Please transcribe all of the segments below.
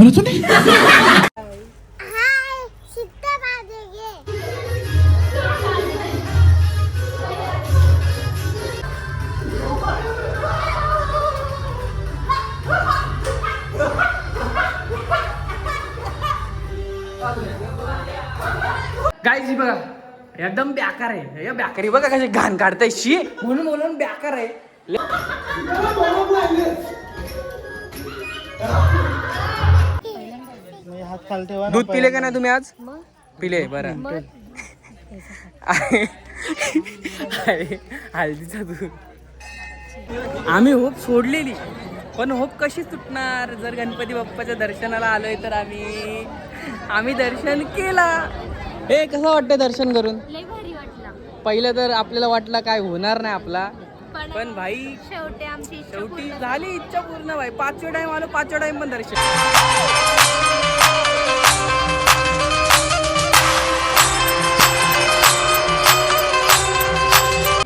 बोला तूने? गाईज बघा एकदम बेकार आहे या बेकारी बघा कशी घाण काढताय शी म्हणून बोलून बेकार आहे. दूध पिले का नाही तुम्ही आज? पिले बरं. हळदीचा दूध आम्ही होप सोडलेली पण होप कशी सुटणार. जर गणपती बाप्पाच्या दर्शनाला आलोय तर आम्ही दर्शन केला. हे कसं वाटतं दर्शन करून? लय भारी वाटला. पहिलं तर आपल्याला वाटलं काय होणार नाही आपला पण भाई शेवटी झाली इच्छा पूर्ण भाई. 5वे टाइम आलो 5वे टाइम पण दर्शन.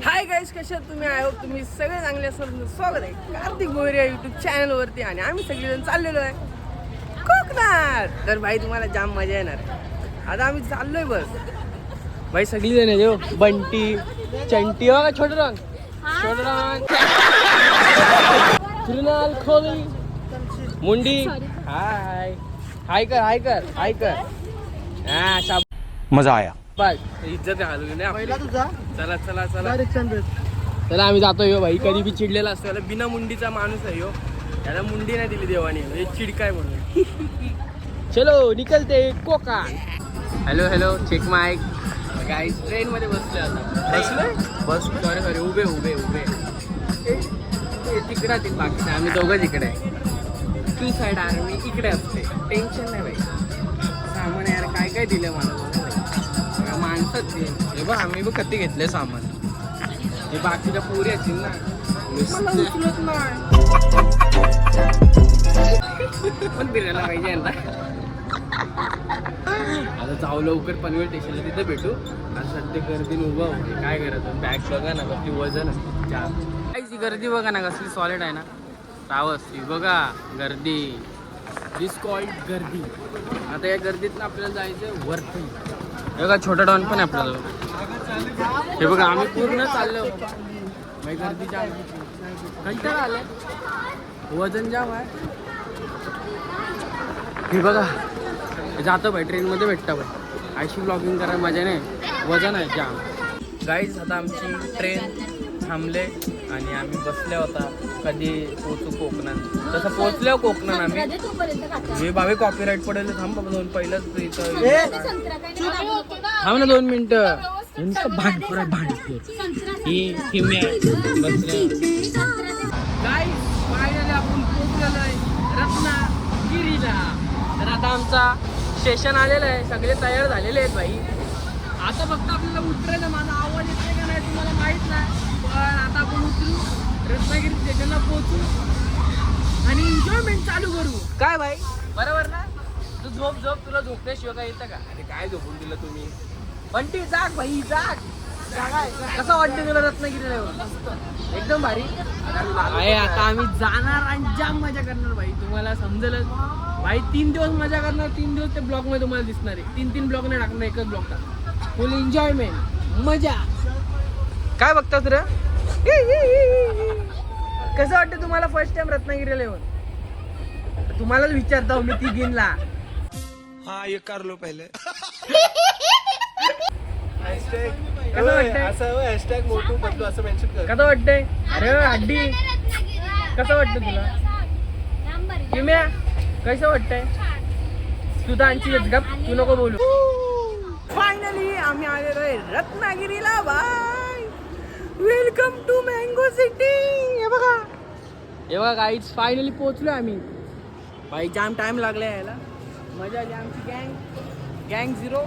हाय गाईस कशा तुम्ही? आय होप तुम्ही सगळे चांगले असाल. स्वागत आहे कार्तिक गोरे युट्यूब चॅनल वरती आणि आम्ही सगळेजण चाललेलो आहे कोकणात. तर भाई तुम्हाला जाम मजा येणार आहे. आता आम्ही चाललोय बस भाई सगळी जण आहे. बंटी चंटी बघा छोटं रंग कृणाल खोली मुंडी हाय हाय कर हा शाबास. मजा आया. इज्जत घालू नाही तुझा. चला चला चला चला आम्ही जातोय. भाई कधी बी चिडलेला असतो. याला बिना मुंडीचा माणूस आहे. याला मुंडी नाही दिली देवाने म्हणजे चिडकाय म्हणून. चलो निकलते Konkan. Hello hello check mic. Guys train मध्ये बसले आता. बसलोय सॉरी उभे तिकडे असतील बाकी आम्ही दोघं इकडे आहे. 2 साईड आर्मी इकडे असते. टेन्शन नाही भाई. सामान यार काय काय दिलं मला माणसंच हे बघ. आम्ही बघ कधी घेतले सामान. हे बाकीच्या पुरी असतील ना उचलत नाही पण फिरायला पाहिजे यांना. आता जाऊ लवकर पनवेल स्टेशनला तिथे भेटू. आणि सध्या गर्दीने उभं होते काय करायचं. बॅग बघा ना कसली वजन असते. काहीची गर्दी बघा ना कसली सॉलिड आहे ना. तावस बघा गर्दी दिस कॉल्ड गर्दी. आता या गर्दीत आपल्याला जायचं वरती. बघा छोटा डॉन पण आहे आपल्याला. हे बघा आम्ही पूर्ण चाललो. गर्दी जाम कंटाळा आलाय. वजन जाम आहे. हे बघा जातो भाई ट्रेनमध्ये भेटतं भाई. आयशी ब्लॉगिंग करायला मजा नाही. वजन आहे जाम. गाईज आता आमची ट्रेन थांबले आणि आम्ही बसल्या होता कधी पोचू कोकणात. तसं पोचल्या कोकणात आम्ही. हे बाबे कॉपीराईट पडेल. थांब बाबा दोन पहिलंच थांब ना 2 मिनिटं. भांडखोर आहे भांडखोर. गाईज फायनली आपण पोचलेलो आहे रत्नागिरीला. तर आता आमचा स्टेशन आलेलं आहे. सगळे तयार झालेले आहेत भाई. आता फक्त आपल्याला उतरायला. माझा आवाज येतोय का नाही तुम्हाला माहित नाही पण आता आपण उतरू रत्नागिरी स्टेशनला पोहोचू आणि एन्जॉयमेंट चालू करू. काय भाई बरोबर ना? तू झोप तुला झोपल्याशिवाय काय येतं का? अरे काय झोपून दिलं तुम्ही. बंटी जाग भाई जाग. कसं वाटतं तुला रत्नागिरीला येऊन? एकदम भारी आहे. आता आम्ही जाणार आणि जाम मजा करणार भाई. तुम्हाला समजेलच भाई. 3 दिवस मजा करणार. 3 दिवस ते ब्लॉग मध्ये तुम्हाला दिसणार आहे. 3 ब्लॉग नाही टाकणार. एकच ब्लॉग टाकणार. फुल एन्जॉयमेंट मजा. काय बघता तुला? कसं वाटतं तुम्हाला फर्स्ट टाइम रत्नागिरीला येऊन? तुम्हालाच विचारतो मी तिघींना. हाँ ये कर लो पहले. कसं वाटतंय? हॅशटॅग मोठू बदलू असं मेन्शन कर. कसं वाटतंय? अरे हड्डी कसं वाटतं तुला? किम्या कसं वाटतंय? सुधांची गप तू नको बोलू. फायनली आम्ही आलेलो आहे रत्नागिरीला bye. Welcome to mango city. हे बघा गाईज फायनली पोहोचलो आम्ही भाई. जाम टाइम लागला यायला. मजा आली. आमची गँग 0.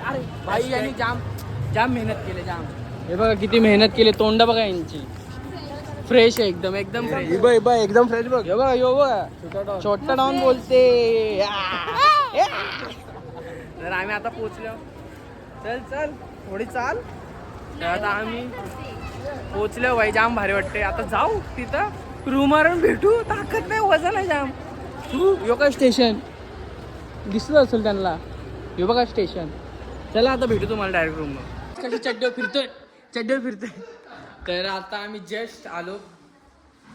अरे भाई यांनी जाम मेहनत केली जाम. हे बघा किती मेहनत केली. तोंड बघा यांची फ्रेश आहे एकदम फ्रेश. एकदम फ्रेश बघ. हे बघा छोटा डाऊन बोलते. तर आम्ही आता पोचलो. चल थोडी चाल. तर आता आम्ही पोचलो भाई. जाम भारी वाटते. आता जाऊ तिथं रूमवरून भेटू. ताकद नाही वजन आहे जाम. यो काय स्टेशन दिसत असेल त्यांना. यो बघा स्टेशन. चला आता भेटू तुम्हाला डायरेक्ट रूम. कशी चड्डीवर फिरतोय. तर आता आम्ही जस्ट आलो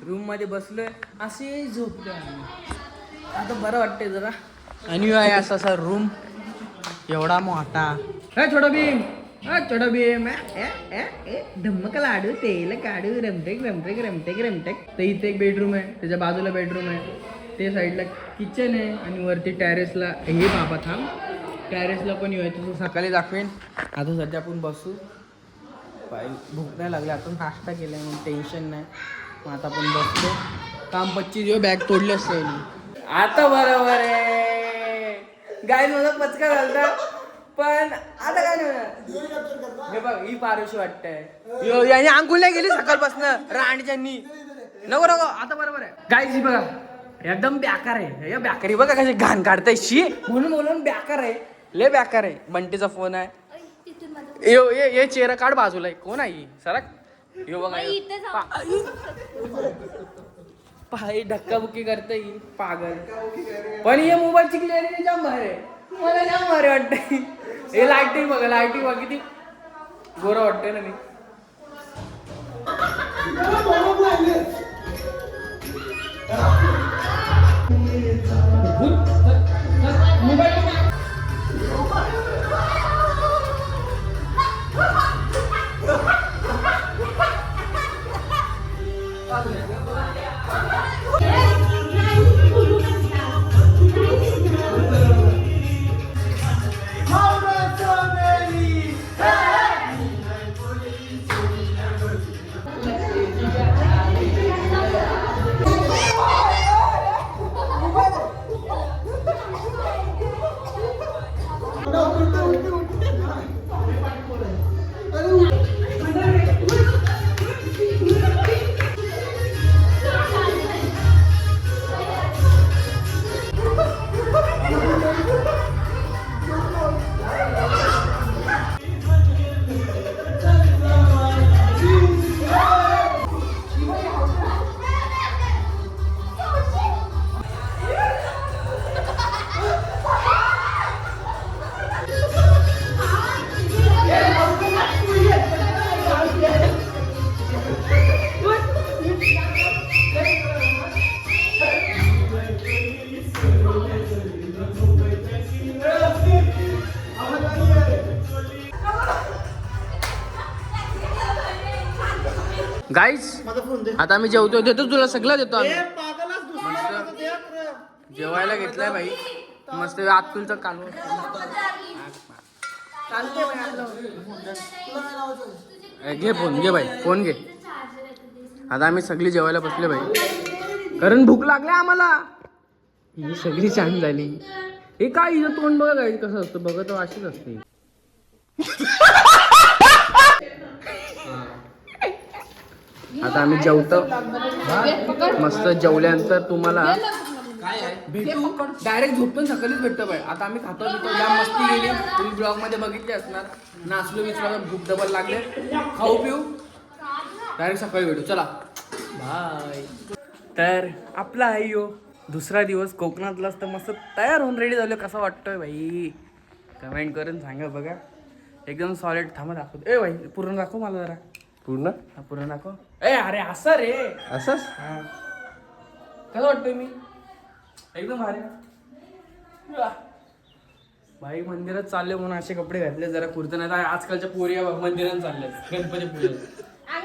रूम मध्ये बसलोय असे झोपलोय आम्ही. आता बरं वाटतंय जरा. आणि आहे असा रूम एवढा मोठा. छोटा भीम छोटा भीम धम्मक लाडू तेल काढू रमटेक रमटेक रमटेक रमटेक. तर इथे एक बेडरूम आहे, त्याच्या बाजूला बेडरूम आहे, ते साईडला किचन आहे आणि वरती टॅरेसला हे बाबा थांब टॅरेसला पण येऊ तुझं सकाळी दाखवेन. आता सध्या आपण बसू. भूक नाही लागली, आपण नाश्ता केला आहे म्हणून टेन्शन नाही. मग आता आपण बसलो. काम 25 बॅग तोडली असते. आता बरोबर आहे गाय माझा पचका झालता पण आता काय नाही. हे बघ ही पारुशी वाटतंय याने अंघोळ नाही गेली सकाळपासून राणीच्यांनी. नको आता बरोबर आहे. गाय बघा एकदम बेकार आहे. या बेकारी बघा कशी घाण काढताय शी म्हणून बेकार आहे. लय बेकार आहे. बंटीचा फोन आहे. ये चेहरा काढ बाजूला. कोण आहे सरक. यो बघा पाय धक्काबुक्की करता येईल पागल. पण हे मोबाईलची क्लिअरिटी जाम भारी आहे. मला जाम भारी वाटतंय. हे लाईटिंग बघा किती गोरा वाटतंय ना मी. गाईज आता आम्ही जेवतो. देतो तुला सगळं देतो आम्ही. जेवायला घेतलाय भाई मस्त. आतूनचं कालवण घे फोन घे भाई फोन घे. आता आम्ही सगळी जेवायला बसले भाई कारण भूक लागली आम्हाला. ही सगळी छान झाली. हे काय हिचं तोंड बघा काय कसं असतं बघा तो अशीच असते. आता आम्ही जेवतो मस्त. जेवल्यानंतर तुम्हाला भेटू डायरेक्ट झोपून सकाळीच भेटतो बाय. आता आम्ही खातो पितो जाम मस्ती गेली. तुम्ही ब्लॉग मध्ये बघितले असणार. नाचलो विचलो भूक डबल लागले. खाऊ पिऊ डायरेक्ट सकाळी भेटू. चला बाय. तर आपला आहे यो दुसरा दिवस कोकणातला असतं. मस्त तयार होऊन रेडी झालो. कसा वाटतोय भाई कमेंट करून सांगा. बघा एकदम सॉलिड. थांबा दाखवतो. ए भाई पूर्ण दाखव मला जरा. पूर्ण दाखव. ए अरे असं रे असंच. कसं वाटतोय मी एकदम भारी भाई. मंदिरात चालले म्हणून असे कपडे घातले जरा कुर्ता. नाही आजकालच्या पोरी मंदिरात चालल्या गणपती पूजेला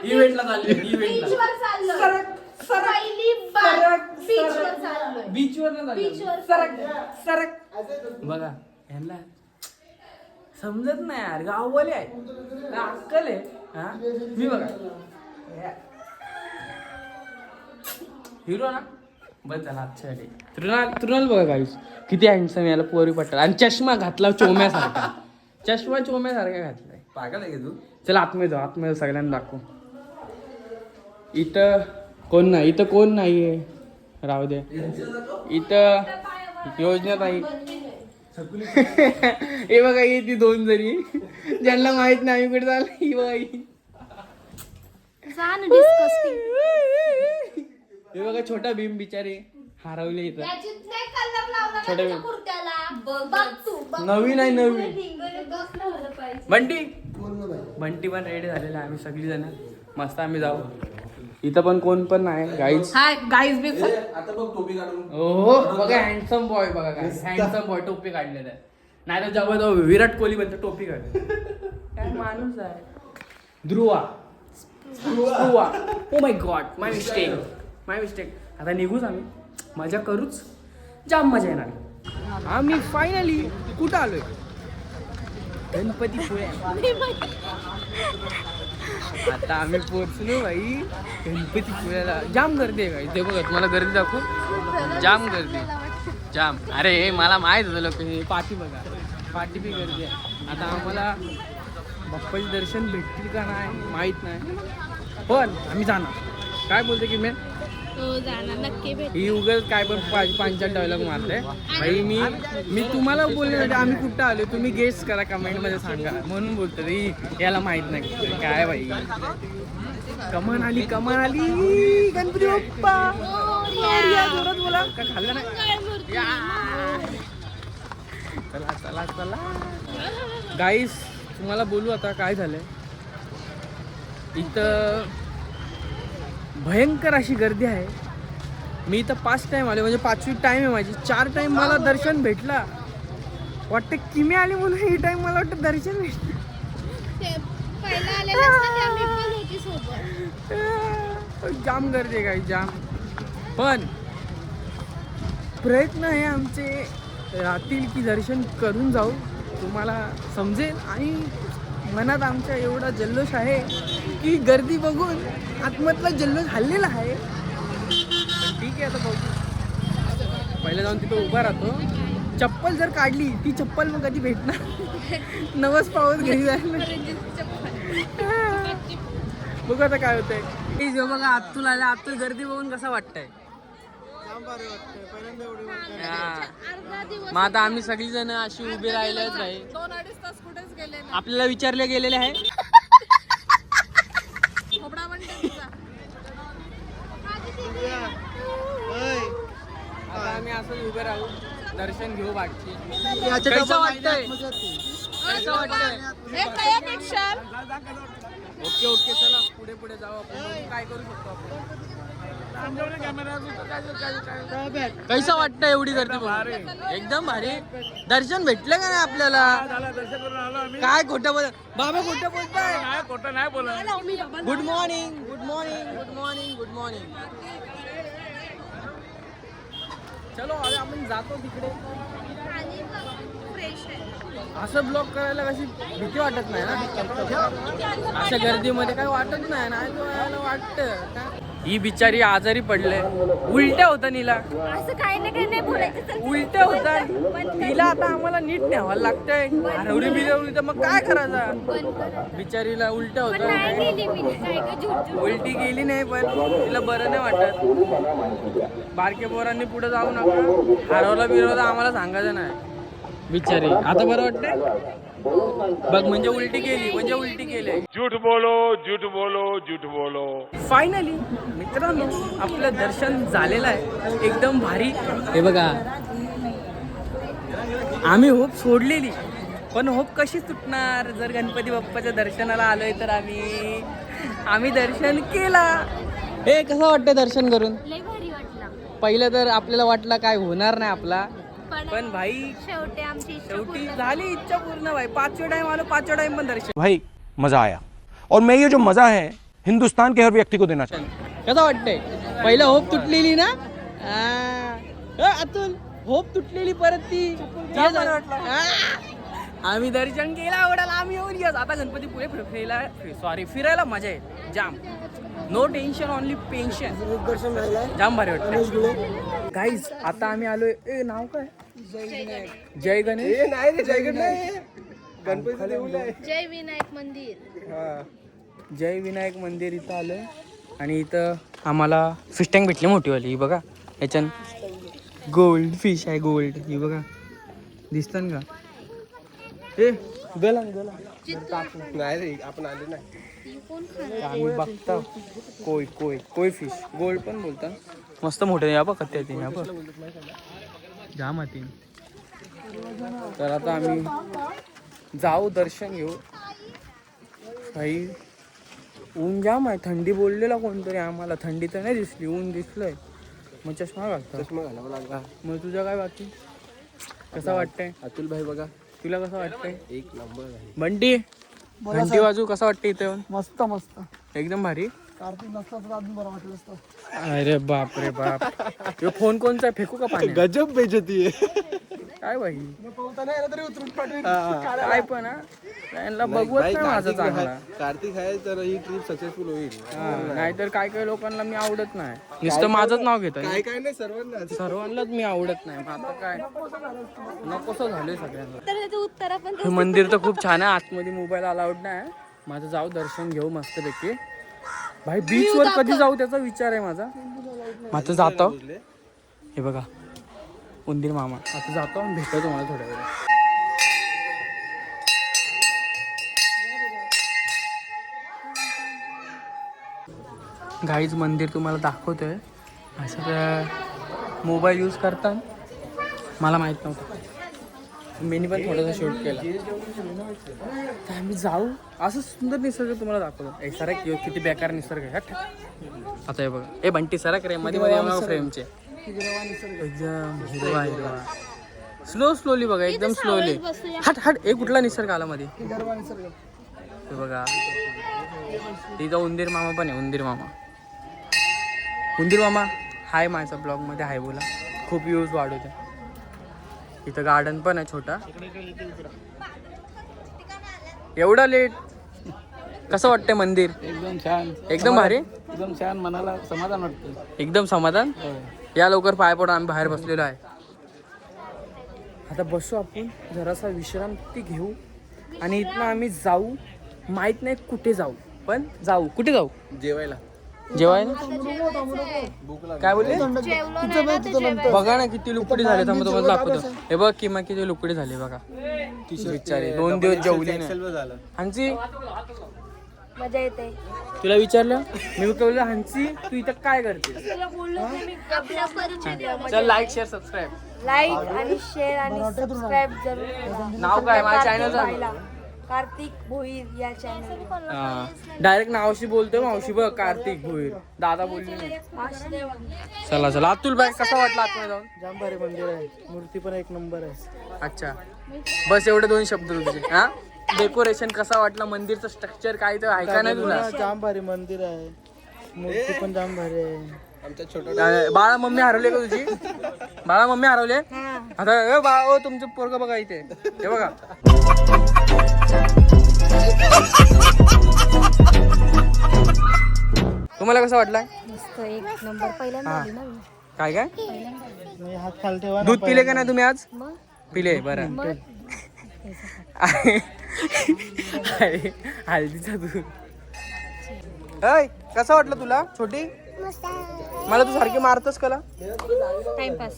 इव्हेंटला चालले. बीचवर सरक बघा यांना समजत नाही यार. गाववाले आहे अक्कल आहे. हा मी बघा हिरो ना बस झाला. अच्छा तृणाल बघा गाईस किती हँडसम. याला पोरी पटल. आणि चष्मा घातला चोम्यासारखा. चोम्यासारखा घातलाय. पागल आहे तू. चला आतमध्ये जाऊ. सगळ्यांना दाखवू. इथं कोण नाहीये. राहू दे. इथं योजना नाही. हे बघा ही ती 2 जणी ज्यांना माहित नाही कुठे झालं. ही बाई हे बघा छोटा भीम बिचारे हरवले इथं. छोटे बघ तू नवीन आहे नवीन. पाहिजे. बंटी बंटी पण रेडी झालेला आहे. आम्ही सगळी जण मस्त आम्ही जाऊ. इथं पण कोण पण नाही गाईज. हाय गाईज बी आता बघ टोपी काढून. हो बघा हँडसम बॉय बघा काय हँडसम बॉय टोपी काढलेला आहे. नाही तर जेव्हा तो विराट कोहली बनतो टोपी काढ. काय माणूस आहे. Dhruva oh my God my mistake. आता निघूच आम्ही मजा करूच. जाम मजा येणार. आम्ही फायनली कुठं आलोय. गणपतीपुळे. आता आम्ही पोहोचलो भाई गणपतीपुळ्याला. जाम गर्दी आहे गाई. ते बघा तुम्हाला गर्दी दाखवू. जाम गर्दी जाम. अरे मला माहित होतं लोक पाठी बघा पाठी बी गर्दी आहे. आता आम्हाला बाप्पाचे दर्शन भेटतील का नाही माहित नाही पण आम्ही जाणार. काय बोलते की मी नक्की भेट. ही उगाच काय पण पांचाल डायलॉग मारते भाई. मी तुम्हाला बोलण्यासाठी आम्ही कुठं आलो तुम्ही गेस करा कमेंट मध्ये सांगा म्हणून बोलतो रे. याला माहित नाही काय भाई. कमान आली गणपती बाप्पा जोरात बोला. काय खाल्लं नाही. चला गाईस तुम्हाला बोलू आता काय झालंय. इथं भयंकर अशी गर्दी आहे. मी इथं 5 टाइम आले म्हणजे 5वी टाइम आहे माझी. 4 टाइम मला दर्शन भेटला. वाटतं किमी आले म्हणून ही टाइम मला वाटतं दर्शन भेटलं. जाम गर्दी आहे काही जाम. पण प्रयत्न आहे आमचे राहतील की दर्शन करून जाऊ. तुम्हाला समजेल. आणि मनात आमच्या एवढा जल्लोष आहे की गर्दी बघून आत्मतला जल्लोष हल्लेला आहे. ठीक आहे आता बघू. पहिले जाऊन तिथं उभा राहतो. चप्पल जर काढली ती चप्पल मग कधी भेटणार. नवस पावस घरी जायला. बघू आता काय होतंय. जो बघा अतुल आला. अतुल गर्दी बघून कसं वाटतंय. मग आता आम्ही सगळी जण अशी उभी राहिलेच आहे. 2-2.5 तास कुठेच गेले नाही. आपल्याला विचारले गेलेले आहे. आता आम्ही असं उभे राहू दर्शन घेऊ बाटची. कसं वाटतंय. ओके चला पुढे जाऊ आपण. काय करू शकतो आपण. कैसा वाटतं एवढी गर्दी बघून. एकदम भारी. दर्शन भेटलं का नाही आपल्याला. काय खोटं बोल बाबा. खोटं बोलताय. खोटं नाही बोल. Good morning. चलो अरे आपण जातो तिकडे. असं ब्लॉक करायला कशी भीती वाटत नाही ना. अशा गर्दीमध्ये काही वाटत नाही ना. वाटतं ही बिचारी आजारी पडले. उलट्या होता नीला. असं काही नाही बोलायचं. उलट्या होता तिला. आता आम्हाला नीट न्यावायला लागतंय. हरवली बिरवली तर मग काय करायचं. बिचारीला उलट्या होता. उलटी गेली नाही पण तिला बरं नाही वाटत. बारक्या पोरांनी पुढे जाऊ नका. हरवला बिरवला आम्हाला सांगायचं नाही. बिचारी आता बरं वाटतंय बघ. म्हणजे उलटी केली. झूठ बोलो. फायनली मित्रांनो आपलं दर्शन झालेलं आहे. एकदम भारी. हे बघा आम्ही होप सोडलेली पण होप कशी सुटणार. जर गणपती बाप्पाच्या दर्शनाला आलोय तर आम्ही दर्शन केला. हे कसं वाटतं दर्शन करून. लय भारी वाटला. पहिलं तर आपल्याला वाटलं काय होणार नाही आपला. पण भाई शेवटी झाली इच्छा पूर्ण भाई. 5वे टाइम आलो. 5वे टाइम पण दर्शन. भाई मजा आया और मैं ये जो मजा है हिंदुस्तान के हर व्यक्ति को देना चाहूँ. कसं वाटतंय. पहिलं होप तुटलेली ना. अतुल होप तुटलेली परत ती. आम्ही दर्शन केला आवडाला. आम्ही येऊन गेलो. आता गणपती पुढे फिरायला मजा येईल जाम. No tension only pension. जाम भारी वाटतं गाईज. आता आम्ही आलोय. नाव काय. जय गणेश. नाही रे जय गणेश. गणपती देऊळ आहे. जय विनायक मंदिर. इथं आलोय. आणि इथं आम्हाला फिश टँक भेटली मोठीवाली. ही बघा याच्यान गोल्ड फिश आहे. गोल्ड ही बघा दिसतं का. ए गलन नाही रे आपण आले नाही. आम्ही बघता कोई फिश गोल्ड पण बोलतात. मस्त मोठे या बघ कत्या. बघ जाम हाती. तर आता आम्ही जाऊ दर्शन घेऊ. काही ऊन जाम आहे, थंडी बोललेला कोणतरी आम्हाला, थंडी तर नाही दिसली, ऊन दिसलंय. मग चष्मा घालतो. चष्मा घालावा लागला. मग तुझं काय बाकी कसं वाटतंय? अतुल भाई बघा, तुला कसं वाटतंय? एक नंबर आहे. बंटी घंटी वाजू कसं वाटतं इथे येऊन? मस्त मस्त. एकदम भारी. कार्तिक नसता तर अजून बरं वाटलं असतं. अरे बाप रे बाप. ह्यो फोन कोणचा आहे? फेकू का पाणी? गजब बेइज्जती आहे. काय बाई पोहता नाही आलं तरी उतरून पाठवेल. काय पण हा? त्यांना बघवत नाही माझा चांगला. कार्तिक आहे तर ही ट्रिप सक्सेसफुल होईल. नाहीतर काय काय लोकांना मी आवडत नाही, नुसतं माझंच नाव घेतो. काय काय नाही सर्वांना. सर्वांनाच मी आवडत नाही. मग आता काय नकोसं झालंय सगळ्यांना. तर त्याचं उत्तर आपण हे मंदिर तर खूप छान आहे. आतमध्ये मोबाईल अलाउड नाही. माझं जाऊ दर्शन घेऊ मस्तपैकी. भाई बीच वर कधी जाऊ त्याचा विचार आहे माझा. आता जातो. हे बघा उंदीर मामा. आता जातो आणि भेटतो तुम्हाला थोड्या वेळ. गाईज मंदिर तुम्हाला दाखवतोय. असं मोबाईल यूज करता मला माहित नव्हतं. मीनी पण थोडासा शूट केला. तर आम्ही जाऊ. असं सुंदर निसर्ग तुम्हाला दाखवतो. सरक किती बेकार निसर्ग आहे. हट. आता हे बघा, ए बंटी सरक रे मध्ये मध्ये फ्रेमचे. एकदम हिरवा हिरवा. स्लोली बघा, एकदम स्लोली. हट हट. एक कुठला निसर्ग आला मध्ये? हे बघा तिथं उंदीर मामा पण आहे. उंदीर मामा हाय माझ्या ब्लॉग मध्ये हाय बोला. खूप व्ह्यूज वाढवते. इथं गार्डन पण आहे छोटा. एवढा लेट कसं वाटतंय मंदिर? एकदम छान, एकदम भारी, एकदम छान. मनाला समाधान वाटतं. एकदम समाधान. या लवकर पाय पडून आम्ही बाहेर बसलेलो आहे. आता बसू आपण जरासा विश्रांती घेऊ आणि इथनं आम्ही जाऊ. माहित नाही कुठे जाऊ, पण जाऊ. कुठे जाऊ? जेवायला. जेवायला काय बोलले? जेवलो नाही ना ते जेवायला. बघा ना किती लुकडी झाले. थांबा तुम्हाला दाखवतो. हे बघ किंवा किती लुकडी झाली बघा. विचारे 2 दिवस जेवली नाही. झालं. हांची मजा येते. तुला विचारलं मी बोललो हांची तू इथं काय करते? आपला परिचय द्या. चल लाईक शेअर सबस्क्राईब. लाईक आणि शेअर आणि सबस्क्राईब जरूर. नाव काय माझ्या चॅनलचं? कार्तिक भोईर या चॅनल. डायरेक्ट नावशी बोलतोय मावशी बघ. कार्तिक भोईर दादा बोलली. चला अतुल भाई कसा वाटला आतमध्ये जाऊन? जाम भारी मंदिर आहे. मूर्ती पण एक नंबर आहे. अच्छा बस एवढे 2 शब्द तुझे. हा डेकोरेशन कसा वाटला? मंदिरचं स्ट्रक्चर काय तर ऐका नाही तुला? जाम भारी मंदिर आहे. मूर्ती पण जाम भारी आहे. आमच्या छोटा बाळा मम्मी हरवले का तुझी? बाळा मम्मी हरवले. आता ए बाळा ओ तुमचं पोरग बघा इथे. हे बघा तुम्हाला कसा वाटला? मस्त एक नंबर. पहिल्यांदा आली ना मी. काय काय मी हात खाली ठेवा. दूध पिले का नाही तुम्ही आज? मग पिले बरं. हळदीचा दूध. अय कसा वाटलं तुला छोटी? मला तू सारखी मारतस कला. टाइमपास.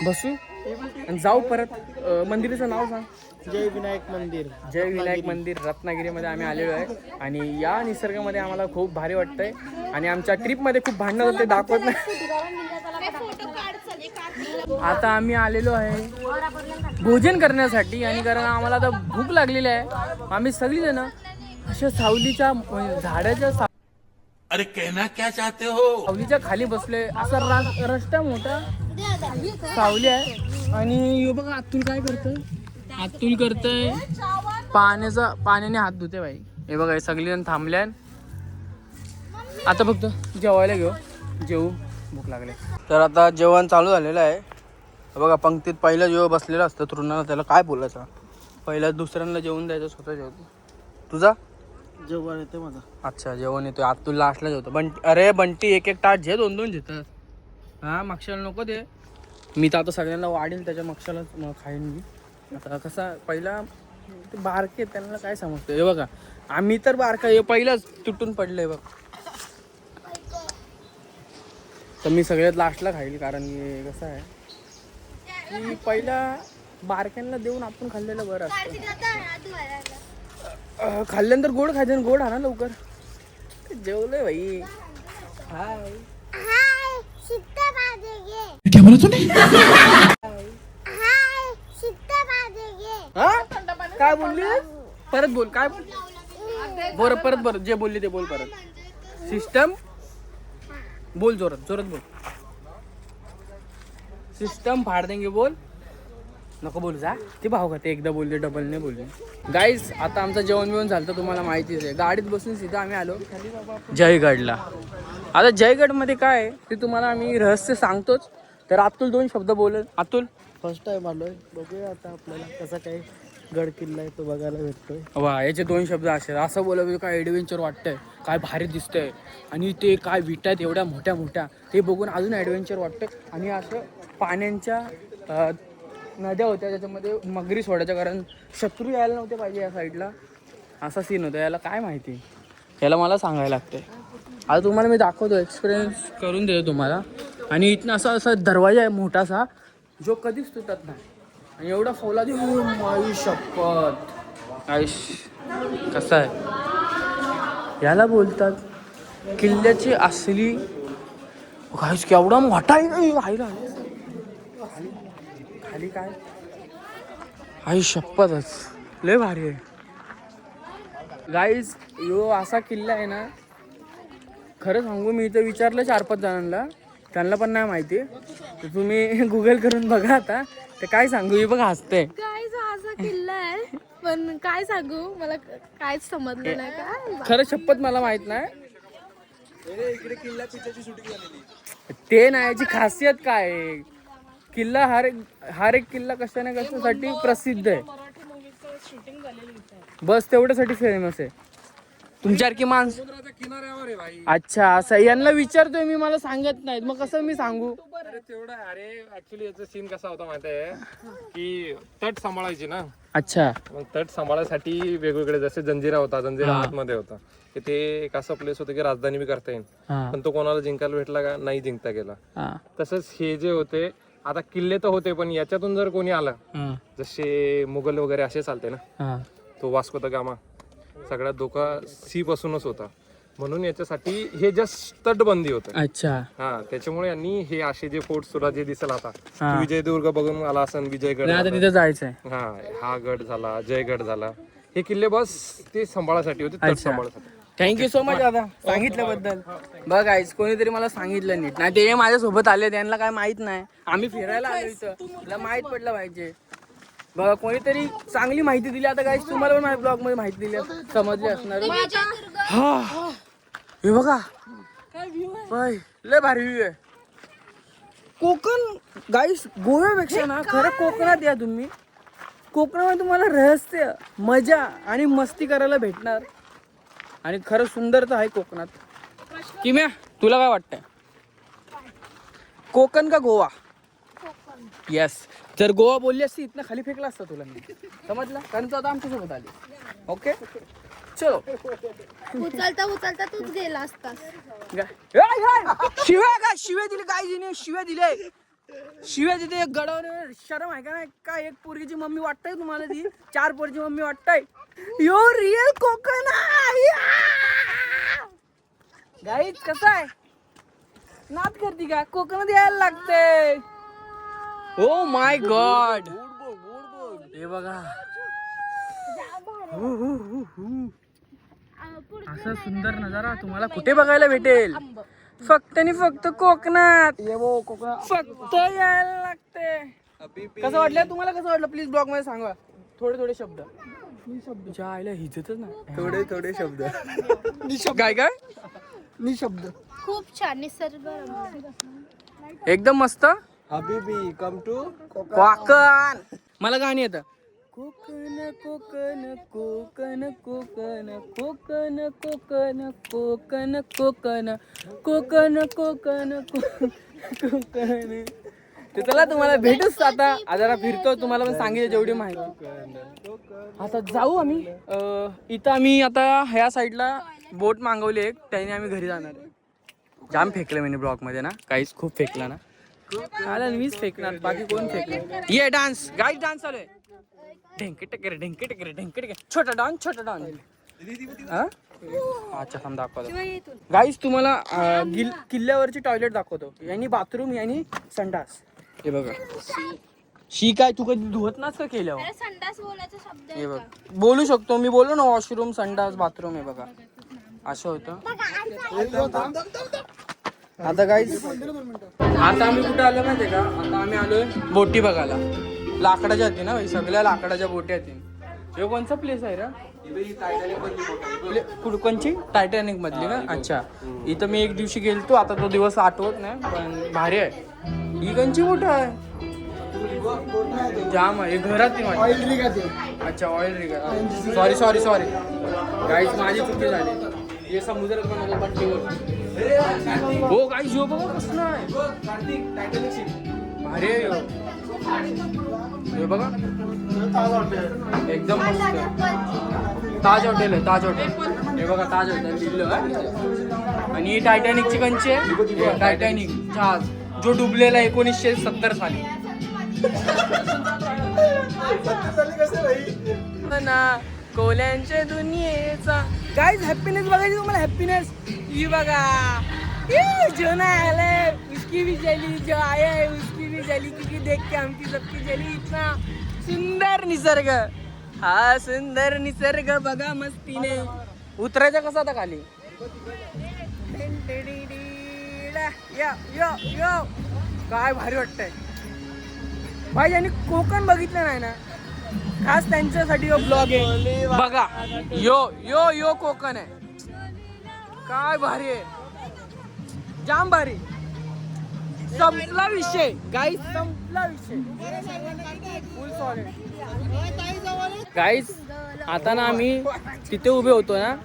बसू आणि जाऊ परत. मंदिराचं नाव सांग. जय विनायक मंदिर. जय विनायक मंदिर रत्नागिरीमध्ये आम्ही आलेलो आहे. आणि या निसर्गामध्ये आम्हाला खूप भारी वाटतंय. आणि आमच्या ट्रिपमध्ये खूप भांडणं होते, दाखवत नाही. आता आम्ही आलेलो आहे भोजन करण्यासाठी. आणि कारण आम्हाला आता भूक लागलेली आहे. आम्ही सगळीजण अशा सावलीच्या झाडाच्या अरे कहना क्या चाहते हो? सावलीच्या खाली बसलोय. असा रस्ता मोठा सावली आहे. आणि यो बघा अतुल काय करतोय. अतुल करतोय पाण्याने हात धुते बाई. हे बघा सगळेजण थांबले. आता फक्त जेवायला जेवू भूक लागले. तर आता जेवण चालू झालेलं आहे. बघा पंक्तीत पहिला जेव्हा बसलेलं असतं तरुणाला त्याला काय बोलायचं? पहिला दुसऱ्यांना जेवण द्यायचं, स्वतः जेवतो. तुझा जेवण येते माझा. अच्छा जेवण येतोय. अतुल लास्टला जेवतो. अरे बंटी एक ताट घे, 2 घेतात. हा मागशाला नको दे. मी तर आता सगळ्यांना वाढील त्याच्या मागशालाच खाईन मी. आता कसा पहिला ते बारके त्यांना काय समजतं. हे बघा आम्ही तर बारका हे पहिलाच तुटून पडलंय बघ. तर मी सगळ्यात लास्टला खाईल. कारण हे कसं आहे की पहिला बारक्यांना देऊन आपण खाल्लेलं बरं असतं. खाल्ल्यानंतर गोड खायचं. गोड हा ना लवकर. जेवलोय भाई. हाय क्या बोला तूने? हा? काय बोलली परत बोल काय बरं परत जे बोलली ते बोल परत सिस्टम बोल जोरात बोल सिस्टम फाड़ देंगे बोल नको बोलू जा ते भाऊ का ते एकदा बोलले डबल नाही बोलले गाईज आता आमचं जेवण बिवण झालं तर तुम्हाला माहितीच आहे गाडीत बसून सीधा आम्ही आलो जयगडला आता जयगडमध्ये काय आहे ते तुम्हाला आम्ही रहस्य सांगतोच तर अतुल 2 शब्द बोलेल अतुल फर्स्ट टाइम आलोय बघूया आता आपल्याला कसा काय गड किल्ला आहे तो बघायला भेटतोय वा याचे 2 शब्द असे असं बोलावं काय ॲडव्हेंचर वाटतंय काय भारी दिसतंय आणि ते काय विटा आहेत एवढ्या मोठ्या ते बघून अजून ॲडव्हेंचर वाटतंय आणि असं पाण्यांच्या नद्या होत्या त्याच्यामध्ये मगरी सोडायच्या कारण शत्रू यायला नव्हते पाहिजे या साईडला असा सीन होता याला काय माहिती याला मला सांगायला लागते आता तुम्हाला मी दाखवतो एक्सपिरियन्स करून देतो तुम्हाला आणि इथनं असा दरवाजा आहे मोठासा जो कधीच तुटत नाही आणि एवढा फौला देऊ माई शपथ आयुष कसा आहे याला बोलतात किल्ल्याची असली गाईस केवढा मोठा आहे खाली काय आई शपथच लय भारी आहे गाईज यो असा किल्ला आहे ना खरं सांगू मी इथं विचारलं 4-5 जणांना त्यांना पण नाही माहिती तर तुम्ही गुगल करून बघा आता ते काय सांगू ही बघा हसते काय असा किल्ला आहे पण काय सांगू मला काहीच समजलं नाही का खरं शपथ मला माहित नाही ते नाही याची खासियत काय आहे किल्ला हर एक किल्ला कशा ना कशासाठी प्रसिद्ध आहे बस तेवढ्यासाठी फेमस आहे तुमच्यासारखी माणसं किनाऱ्यावर आहे भाई अच्छा असं यांना विचारतोय मी मला सांगत नाहीत मग कसं मी सांगू अरे ऍक्च्युली याचा सीन कसा होता माहिती आहे की तट सांभाळायची ना अच्छा मग तट सांभाळायसाठी वेगवेगळे जसे जंजिरा आतमध्ये होता ते एक असं प्लेस होतं की राजधानी बी करता येईल पण तो कोणाला जिंकायला भेटला का नाही जिंकता गेला तसंच हे जे होते आता किल्ले तर होते पण याच्यातून जर कोणी आलं जसे मुघल वगैरे असे चालते ना तो वास्को द गामा सगळ्यात धोका सी पासूनच होता म्हणून याच्यासाठी हे जस्ट तटबंदी होतं अच्छा हा त्याच्यामुळे यांनी हे असे जे फोर्ट तुला जे दिसेल आता विजयदुर्ग बघून आला असन विजयगड आता तिथं जायचंय हा गड झाला जयगड झाला हे किल्ले बस ते सांभाळासाठी होते तट सांभाळासाठी थँक्यू सो मच दादा सांगितल्याबद्दल बघ गाईस कोणीतरी मला सांगितलं नीट नाही ते माझ्यासोबत आले त्यांना काय माहित नाही आम्ही फिरायला आलो इथं मला माहित पडलं पाहिजे बघा कोणीतरी चांगली माहिती दिली आता गाईस तुम्हाला पण माझ्या ब्लॉग मध्ये माहिती दिली समजली असणार हे बघा लय भारी व्ह्यू आहे कोकण गाईस गोव्यापेक्षा ना खरं कोकणात या तुम्ही कोकणामध्ये तुम्हाला रहस्य मजा आणि मस्ती करायला भेटणार आणि खरं सुंदर तर आहे कोकणात किम्या तुला काय वाटतंय कोकण का गोवा येस जर गोवा बोलली असती इथनं खाली फेकला असता तुला मी समजला कारण तू आता आमच्यासोबत आली ओके चलो उचलता तूच गेला असतास शिव्या दिले काय शिव्या तिथे एक गडावर शरम आहे का नाही काय एक पोरगीची मम्मी वाटतंय तुम्हाला ती 4 पोरची मम्मी वाटतंय यो रिअल कोकण गाईज कसं आहे नात करती का कोकणात यायला लागते ओ माय गॉड हे बघा असा सुंदर नजारा तुम्हाला कुठे बघायला भेटेल फक्त आणि फक्त कोकणात फक्त यायला लागते कसं वाटलं तुम्हाला कसं वाटलं प्लीज ब्लॉग मध्ये सांगा थोडे शब्द आयला हिजतच ना थोडे शब्द काय निशब्द खूप छान निसर्ग एकदम मस्त हबीबी कम टू कोकण मला गाणी येतं कोकण कोकण कोकण कोकण कोकण कोकण कोकण कोकण कोकण कोकण कोकण ते चला तुम्हाला भेटूच आता जरा फिरतो तुम्हाला पण सांगितलं जेवढी माहिती आता जाऊ आम्ही इथं आम्ही आता ह्या साईडला बोट मागवली एक त्याने आम्ही घरी जाणार आहे जाम फेकलं मी ब्लॉक मध्ये ना काहीच खूप फेकला ना आला मीच फेकणार बाकी कोण फेकणार ये डान्स गाईड डान्स चालू आहे ढेंके टकेरे छोटा डान्स अच्छा थांब दाखवतो गाईस तुम्हाला किल्ल्यावरची टॉयलेट दाखवतो. यांनी बाथरूम यांनी संडास. हे बघा शी काय तू कधी धुवत नास का केल्यावर? अरे संडास बोलायचा शब्द हे बघ बोलू शकतो मी, बोललो ना वॉशरूम संडास बाथरूम. हे बघा असं होतं. आता गाईस आता आम्ही कुठे आलो माहितीये का? आता आम्ही आलोय बोटी बघायला. लाकडाच्या होती ना भाई, सगळ्या लाकडाच्या बोटी होती. हे कोणचा प्लेस आहे रे? कोणची? टायटॅनिक मधली ना. अच्छा इथं मी एक दिवशी गेलतो, आता तो दिवस आठवत नाही पण भारी आहे. ही कोणची बोट आहे? जाम आहे घरात. अच्छा ऑइल रिग. सॉरी गाईस माझी चुकी झाली. हे समुद्रात पण होतं पट्टीवर. हो गाईस ह्यो बघा कसला आहे भारी आहे ह्यो. हे बघा एकदम मस्त. ताज हॉटेल आहे, ताज हॉटेल. हे बघा ताज हॉटेल दिल्लं आहे. आणि ही टायटॅनिकची कंची आहे. टायटॅनिक जहाज जो डुबलेला 1970 साली ना. कोल्यांच्या दुनियेचा गाईज हॅपीनेस बघायची तुम्हाला. हॅपीनेस ही बघा. जो नाही आलाय उसकी भी जली, जो आया है उसकी भी जली, क्योंकि देख के हमकी सबकी जली. इतना सुंदर निसर्ग, हा सुंदर निसर्ग बघा मस्तीने. उतरायचा कसा आता खाली? काय भारी वाटतंय भाई. यांनी कोकण बघितलं नाही ना, खास त्यांच्यासाठी यो ब्लॉग आहे बघा. यो कोकण आहे. काय भारी आहे, जाम भारी. संपला विषय गाईस, संपला विषय. फुल सॉरी गाईस. आता ना आम्ही तिथे उभे होतो ना,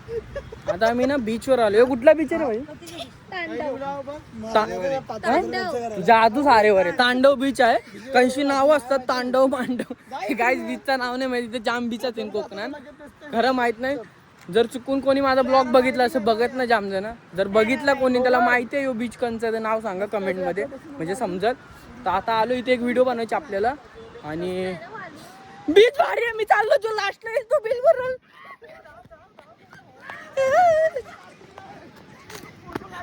आता आम्ही ना बीचवर आलो. कुठला बीच आहे रे भाई? जादू सारेवर आहे. तांडव बीच आहे. कंशी नाव असतात तांडव मांडव. गाईस बीचचं नाव नाही माहिती, ते जाम बीच आहे कोकणात. खरं माहित नाही. जर चुकून कोणी माझा ब्लॉग बघितला असं बघत ना जाम जण, जर बघितला कोणी त्याला माहिती आहे यो बीच कंचं नाव सांगा कमेंटमध्ये, म्हणजे समजत. तर आता आलो इथे एक व्हिडिओ बनवायची आपल्याला. आणि बीच भारी आहे. मी चाललो जो लास्टला येतो बीच वर.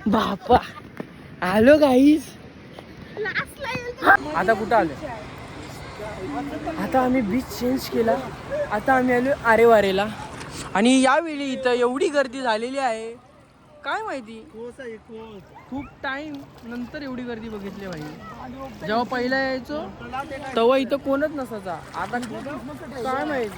बापा आलो गाईस. आता कुठं आलो? आता आम्ही बीच चेंज केला. आता आम्ही आलो आरेवारेला. आणि यावेळी इथं एवढी गर्दी झालेली आहे काय माहिती. खूप टाइम नंतर एवढी गर्दी बघितली भाई. जेव्हा पहिला यायचो तेव्हा इथं कोणच नसायचा. आता काय माहिती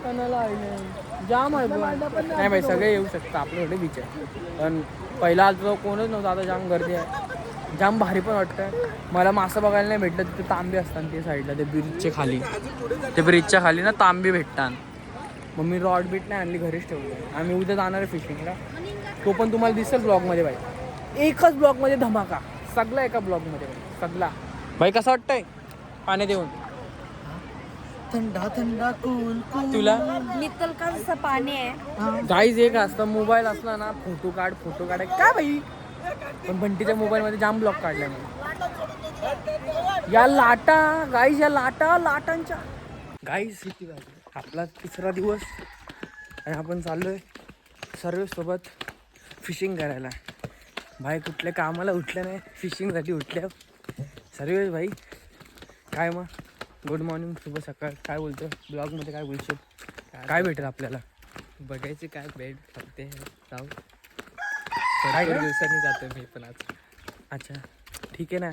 कणाला आहे जाम आहे. नाही भाई सगळे येऊ शकतं, आपलं थोडे बीच आहे. पण पहिला आलो कोणच नव्हतं. आता जाम गर्दी आहे, जाम भारी पण वाटतं. मला मासं बघायला नाही भेटलं. तिथे तांबे असतात ते साईडला, ते ब्रिजच्या खाली. ते ब्रिजच्या खाली ना तांबे भेटतात. मग मी रॉड बीट नाही आणली, घरीच ठेवली. आम्ही उद्या जाणार आहे फिशिंगला. तो पण तुम्हाला दिसेल ब्लॉगमध्ये भाई. एकच ब्लॉगमध्ये धमाका, सगळा एका ब्लॉगमध्ये सगळा. भाई कसं वाटतंय पाण्यात येऊन? थंडा थंडा कूल तुला नितल का जसं पाणी आहे. गाईज एक असतं मोबाईल असला ना, फोटो काढ काय भाई. पण बंटीच्या मोबाईलमध्ये जाम ब्लॉग काढलाय मी. या लाटा गाईज, या लाटांच्या गाईज. आपला तिसरा दिवस आणि आपण चाललोय सर्व सोबत फिशिंग करायला. भाई कुठल्या कामाला उठलं नाही, फिशिंगसाठी उठल्या सर्व भाई. काय मग गुड मॉर्निंग, शुभ सकाळ. काय बोलतो ब्लॉगमध्ये, काय बोलतो? काय भेटेल आपल्याला? बघायचे काय भेट फक्त जाऊ. भरपूर दिवसांनी जातो मी पण आज. अच्छा ठीक आहे ना.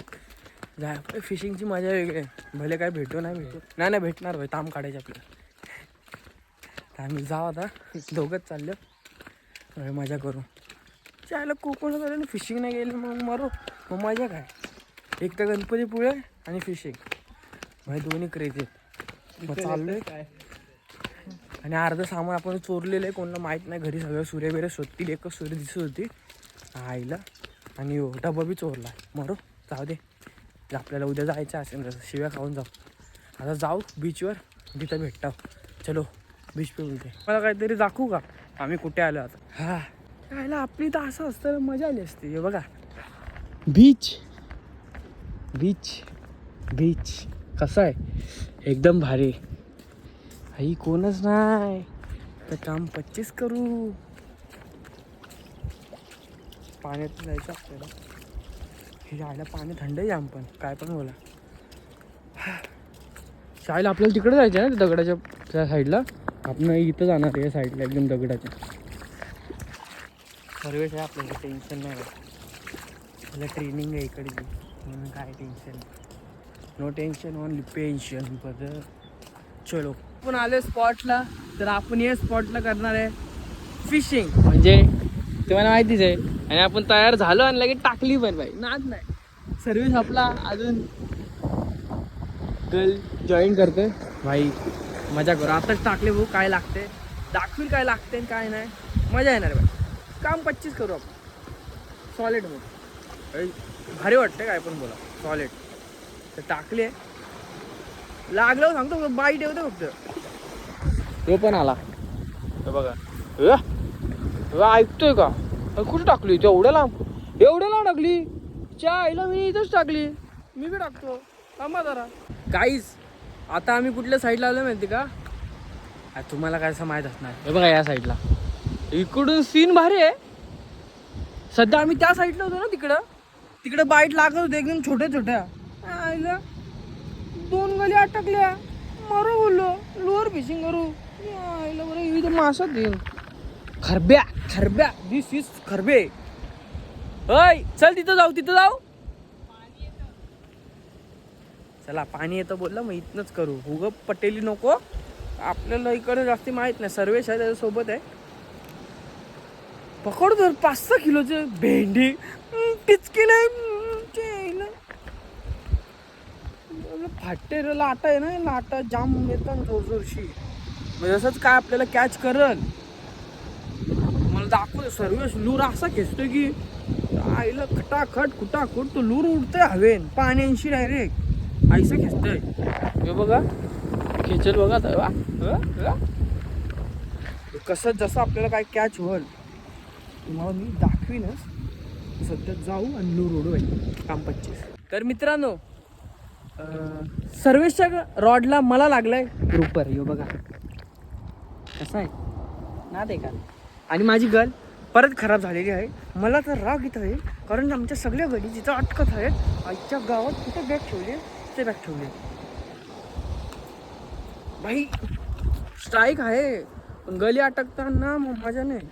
जा फिशिंगची मजा वेगळी आहे. भले काय भेटू नाही नाही भेटणार भाई. ताम काढायचे आपल्याला. आम्ही जाऊ आता दोघंच चाललो, मजा करू. चायला कोकण झालं ना, फिशिंग नाही गेलं मग मरू. मग मजा काय. एक तर गणपतीपुळे आणि फिशिंग भाई दोन्ही क्रेज आहेत. मग चाललोय काय. आणि अर्धं सामान आपण चोरलेलं आहे, कोणाला माहीत नाही. घरी सगळं सूर्य बिर्य शोधतील. एकच सूर्य दिसत होती आईला. आणि डबा बी चोरला. मरू जाऊ दे. आपल्याला उद्या जायचं असेल तसं शिव्या खाऊन जाऊ. आता जाऊ बीचवर, तिथं भेटतो. चलो बीच पे बोलते. मला काहीतरी दाखवू का आम्ही कुठे आलो आता? हा कायला आपली तर असं असतं मजा आली असते. हे बघा बीच बीच बीच कसं आहे, एकदम भारी. आई कोणच नाही तर काम 25 करू. पाण्यात जायचं आपल्याला. हे जायला पाणी थंड आहे जाम, पण काय पण बोला. शाळेला आपल्याला तिकडे जायचं आहे ना, दगडाच्या त्या साईडला. आपण इथं जाणार आहे या साईडला एकदम दगडाच्या. सर्वेच आहे आपल्याला, टेन्शन नाही राहत. आपल्याला ट्रेनिंग आहे इकडची म्हणून काय tension. No tension only pension. बरं चलो आपण आलो स्पॉटला. तर आपण या स्पॉटला करणार आहे फिशिंग. म्हणजे तुम्हाला माहितीच आहे. आणि आपण तयार झालो आणि लगेच टाकली पण भाई, नाच नाही. सर्विस आपला अजून गर्ल जॉईन करतोय भाई. मजा करू. आताच टाकले भाऊ, काय लागते दाखवील, काय लागते काय नाही. मजा येणार भाई. काम 25 करू आपण सॉलिडमध्ये. भारी वाटते काय पण बोला. सॉलिड तर टाकले, लागलं सांगतो बाईट येऊ फक्त. तो पण आला तो बघा. ऐकतोय का? कुठे टाकली? एवढ्या लांब टाकली. आईला मी इथंच टाकली. मी बी टाकतो, थांबा जरा. गाईज आता आम्ही कुठल्या साईडला आलो माहिती का? तुम्हाला काय असं माहीत असणार. हे बघा या साईडला, इकडून सीन भारी आहे. सध्या आम्ही त्या साईडला होतो ना, तिकडं बाईट लागत होते एकदम छोट्या छोट्या. आईला 2 गली अटकल्या. मारू बोललो लोअर फिशिंग करू. आईला बरं इथं मासा देईन. खरब्या दिस इज खरबे. अय चल तिथं जाऊ. चला पाणी येतं बोललं, मग इथनंच करू. उग पटेली नको आपल्याला. इकडे जास्ती माहित नाही. सर्वेश आहे त्याच्यासोबत आहे. पकडतो 5-6 किलोचे भेंडी. टिचकी नाही फाटे रे. लाटा आहे ना, लाटा जाम येतात जोरजोरशी. म्हणजे असंच काय आपल्याला कॅच करल. मला दाखव. सर्वेश लूर असा खेचतोय की आईला खटाखट तो लूर उडतोय हवेन पाण्याशी डायरेक्ट. ऐसा खेचतोय हे बघा. खेचल बघा कसं. जसं आपल्याला काय कॅच होईल तुम्हाला मी दाखवीनच. सध्या जाऊ आणि लूर उडू आहे. काम 25. तर मित्रांनो सर्वेशच्या रॉडला मला लागलाय ग्रुपर. यो बघा कसा आहे ना ते का. आणि माझी गर्ल परत खराब झालेली आहे. मला तर राग येत आहे कारण आमच्या सगळ्या गडी जिथं अटकत आहेत. आजच्या गावात कुठे बॅग ठेवले ते बॅग ठेवले भाई. स्ट्राईक आहे पण गली अटकताना मजा नाही.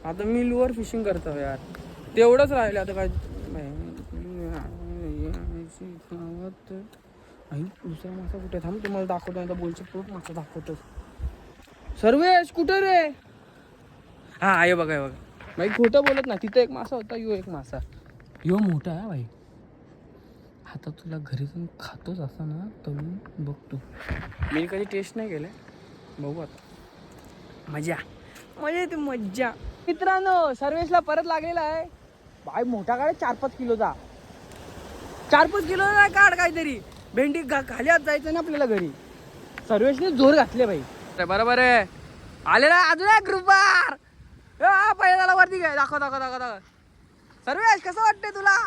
आता मी लुअर फिशिंग करतो यार. तेवढंच राहिलं आता. काय दुसरा मासा कुठे? थांब तुम्हाला दाखवतो. आता बोलचे खूप मासा दाखवतो. सर्वेश कुठे रे? हा ये बघा भाई. खोटं बोलत ना. तिथं एक मासा होता. यो एक मासा. यो मोठा आहे भाई. आता तुला घरी जाऊन खातोच असा ना तर बघतो. मी कधी टेस्ट नाही केलं. बघू आता. मजा येते मज्जा. मित्रांनो सर्वेशला परत लागलेला आहे भाई. मोठा काढ 4-5 किलोचा. 4-5 किलो काढ काहीतरी. भेंडी खाली जायचं ना आपल्याला घरी. सर्वेशने जोर घातले भाई. बरोबर आहे. आले ना अजून एक ग्रुपवर. पहिल्याला वरती घे. दाखव. सर्वेश कसं वाटतंय तुला?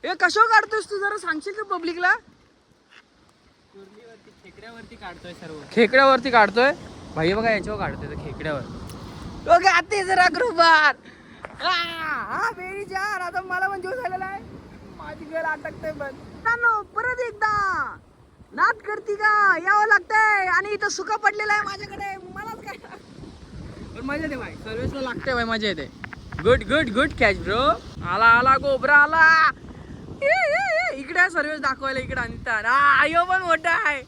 हे कसं काढतोस तू? जरा सांगशील का पब्लिकला? खेकड्यावरती काढतोय भाई. बघा याच्यावर काढतोय खेकड्यावर. आते जरा ग्रुपवर. बेरी चार. आता मला पण जोश झालेला आहे. माझी गर्ल अटकते पण. परत एकदा नाद करती का? यावं लागतंय. आणि इथं सुका पडलेला आहे माझ्याकडे. मलाच काय पण मजा येते भाई. सर्विसला लागते भाई. मजा येते. Good catch bro. आला गोबरा आला. इकडे सर्विस दाखवायला इकडे. आणि आयो पण मोठा आहे.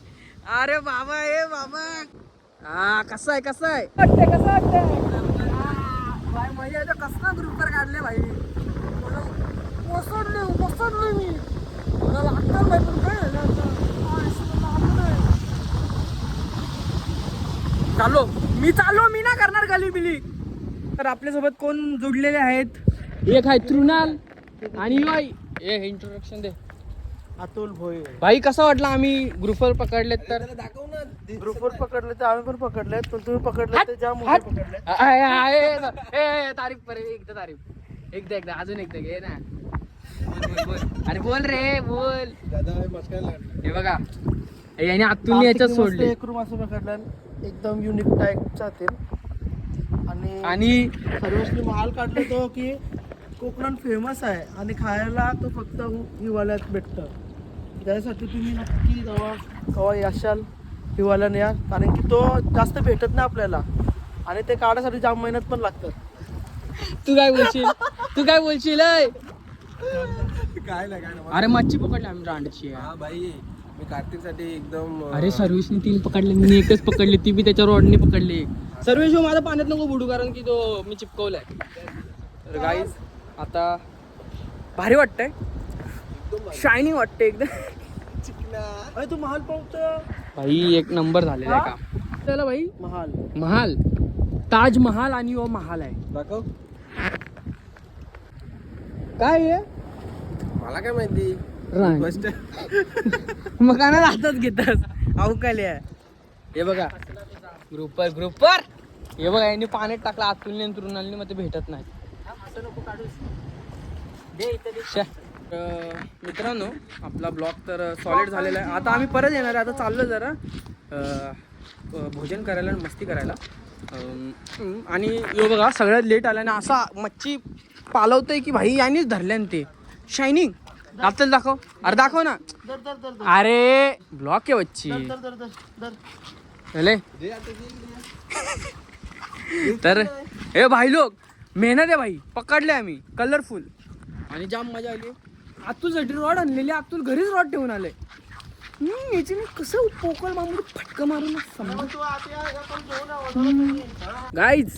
अरे बाबा ए बाबा. कसं आहे कसं वाटतंय भाई? मजा येते. कसं ग्रुपवर काढले भाई. पसरले मी. मला लागतात भाई. पण काय चालो मी ना करणार गली बिली. तर आपल्यासोबत कोण जोडलेले आहेत? एक आहे तृणाल आणि इंट्रोडक्शन दे. अतुल भोये. भाई कसा वाटला? आम्ही ग्रुपवर पकडले तर ग्रुपवर पकडले तर आम्ही पण पकडले. पण तुम्ही पकडले ते ज्या मोठे पकडले. तारीफ एकदा अजून एकदा घे ना. अरे बोल रे बोल. हे बघा याने आतून याच्यात सोडले. एक रूम असं पकडलं एकदम युनिक टाईपचा ते. आणि सर्वस्वी महाल काढले तो की कोकणात फेमस आहे आणि खायला तो फक्त हिवाळ्यात भेटतं. त्यासाठी तुम्ही नक्की कवा याशाल हिवाळ्याने या, कारण की तो जास्त भेटत नाही आपल्याला आणि ते काढायसाठी जाम मेहनत पण लागतं. तू काय बोलशील ऐ? काय नाही अरे मच्छी पकडली आम्ही रांडची. हा भाई, मी कार्तिकसाठी एकदम अरे सर्वेशने 3 पकडले, मी एकच पकडली, ती बी त्याच्या रॉडने पकडली. सर्वेश माझा पाण्यात नको बुडू, कारण की तो मी चिपकवलाय. तर गाईज आता भारी वाटतंय, शायनिंग वाटतंय एकदम. अरे तू महाल पाहतो. भाई एक नंबर झालेला आहे का त्याला भाई. महाल ताज महाल आणि वो महाल आहे. दाखव. काय आहे मला काय माहिती. रान मग का हातात घेतात अवकाले. हे बघा ग्रुपवर हे बघा, यांनी पाण्यात टाकला आतुलने तृणालने, मग ते भेटत नाही. मित्रांनो आपला ब्लॉग तर सॉलिड झालेला आहे. आता आम्ही परत येणार आहे. आता चाललो जरा भोजन करायला आणि मस्ती करायला. आणि यो बघा सगळ्यात लेट आल्याने असा मच्छी पालवतोय की भाई यांनीच धरल्यान ते शायनिंग. आपल्याला दाखव. अरे दाखव ना. अरे ब्लॉक आहे बच्ची. चले तर हे भाई लोक मेहनत आहे भाई. पकडले आम्ही कलरफुल आणि जाम मजा आली. आतूसाठी रॉड आणलेली, आतून घरीच रॉड ठेवून आले. याची मी कसं पोकळ मामून फटकं मारून गाईज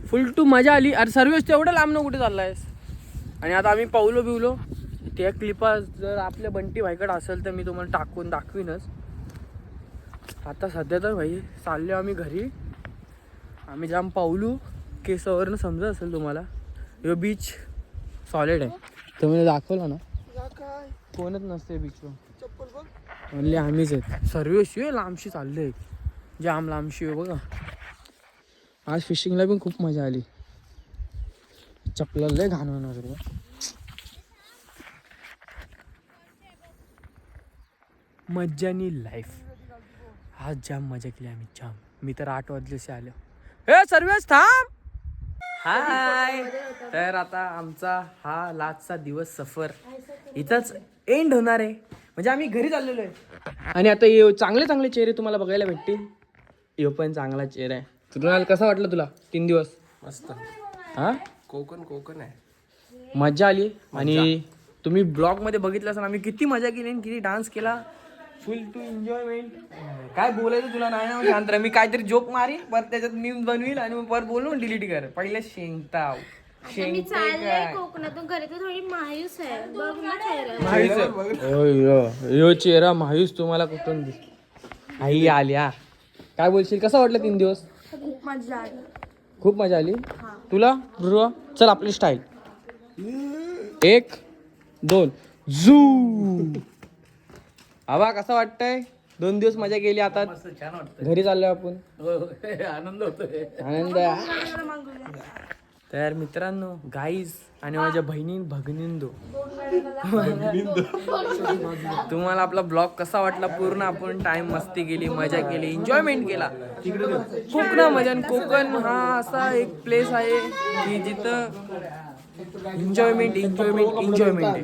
फुल टू मजा आली. अरे सर्विस तेवढं लांब न कुठे चाललायस. आणि आता आम्ही पावलो बिवलो. त्या क्लिपा जर आपल्या बंटी भाईकडे असेल तर मी तुम्हाला टाकून दाखवीनच. आता सध्या तर भाई चाललो आम्ही घरी. आम्ही जाम पावलू. केसावरनं समजत असेल तुम्हाला. यो बीच सॉलिड आहे. तुम्ही दाखवलं ना, कोणच नसते बीचवर, म्हणले आम्हीच आहेत. सर्व शिवाय लांबशी चालले आहे, जाम लांबशी आहे बघा. आज फिशिंगला पण खूप मजा आली. चपला लय घाण होणार रे. मज्जानी लाईफ. आज जाम मजा केली आम्ही जाम. मी तर 8 वाजलेसे आलो. हे सर्वेश थांब. हाय. तर आता आमचा हा लास्टचा दिवस सफर इथंच एंड होणार आहे. म्हणजे आम्ही घरी चाललेलो आहे. आणि आता ये चांगले चांगले चेहरे तुम्हाला बघायला भेटतील. यो पण चांगला चेहरा आहे. तुला कसा वाटलं तुला 3 दिवस? मस्त. हा कोकण आहे. मजा आली. आणि तुम्ही ब्लॉग मध्ये बघितलं असाल आम्ही किती मजा केली आणि किती डान्स केला. Full to enjoyment. काय बोलायचं तुला नाही ना, शांत राहा. मी काहीतरी जोक मारीन परत त्याच्यात न्यूज बनवील आणि मग परत बोलून डिलीट कर. पहिले शेंगताव मी चालले कोकणातून घरी तर थोडी मायूस आहे. बघ ना चेहरा. मायूस यो चेहरा मायूस तुम्हाला कुठून दिसतो? आई आल्या. काय बोलशील, कसा वाटलं 3 दिवस? खूप मजा आली. खूप मजा आली. तुला ध्रुव? चल आपली स्टाईल 1 2 झू. आवा कसा वाटतंय? 2 दिवस मजा केली. आता घरी चाललोय आपण. आनंद होतोय. आनंद. तर मित्रांनो गाईज आणि माझ्या बहिणी भगिनींदो, तुम्हाला आपला ब्लॉग कसा वाटला? पूर्ण आपण टाइम मस्ती केली, मजा केली, एन्जॉयमेंट केला. कोकणामध्ये. आणि कोकण हा असा एक प्लेस आहे की जिथं एन्जॉयमेंट आहे.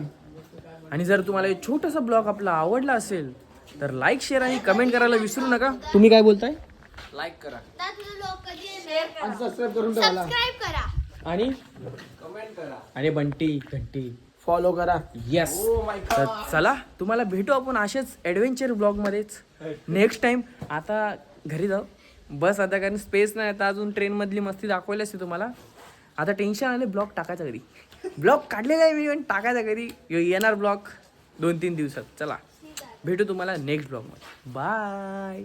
आणि जर तुम्हाला एक छोटासा ब्लॉग आपला आवडला असेल तर लाईक, शेअर आणि कमेंट करायला विसरू नका. तुम्ही काय बोलताय? लाईक करा, सबस्क्राईब करा आणि कमेंट करा. आणि घंटी फॉलो करा. येस. तर चला तुम्हाला भेटू आपण असेच ॲडव्हेंचर ब्लॉगमध्येच नेक्स्ट टाइम. आता घरी जाऊ बस आता, कारण स्पेस नाही. आता अजून ट्रेनमधली मस्ती दाखवायला असते तुम्हाला. आता टेन्शन आले. ब्लॉग टाकायचा घरी. ब्लॉग काढलेला आहे मी पण टाकायचा घरी. येणार ब्लॉग 2-3 दिवसात. चला भेटू तुम्हाला नेक्स्ट ब्लॉगमध्ये. बाय.